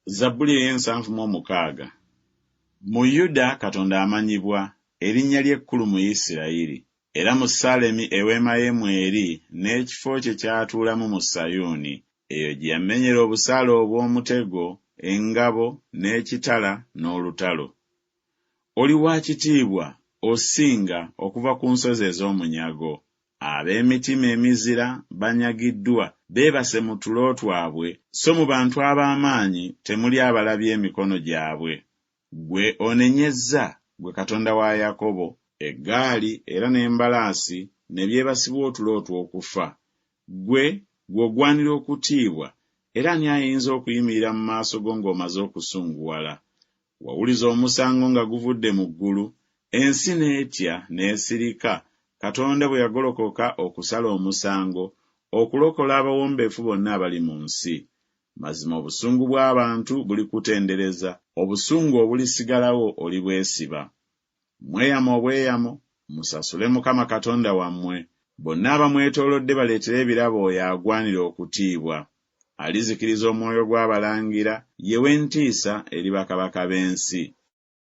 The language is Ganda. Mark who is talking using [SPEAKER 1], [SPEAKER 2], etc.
[SPEAKER 1] Zabbuli ey'ensanvu mu Yuda Katonda amanyibwa, erinnya ly'ekkulu mu Isirayiri, era mu Salemi eweema ye mweri n'ekifo kye kyatuulamu mu Sayuuni. Eyo gye yamenyera obusaale obw'omutego, engabo, n'ekitala n'olutalo. Oli wa kitiibwa, osinga okuva ku nsozi ez'omunyago. Ab'emitima emizira banyagiddwa, beebase mu tulo twabwe, so mu bantu ab'amaanyi temuli abalabye emikono gyabwe. Gwe onenyezza, gwe Katonda wa Yakobo, eggaali era n'embalaasi ne byebasibwa otulo otw'okufa. Gwe ogwanira okutiibwa, era ani ayinza okuyimirira mu maaso go ng'omaze okusunguwala? Wawuliza omusango nga guvudde mu ggulu, ensi n'etya n'esirika, Katonda bwe yagolokoka okusala omusango, okulokola abawombeefu bonna abali mu nsi. Mazima obusungu bw'abantu buli kutendereza, obusungu obulisigalawo oli bwesiba. Mweyamo obweyamo, musasule Mukama Katonda wammwe. Bonna abamwetoolodde baleetere ebirabo oyo agwanira okutiibwa. Alizikiriza omwoyo gw'abalangira, ye w'entiisa eri bakabaka b'ensi.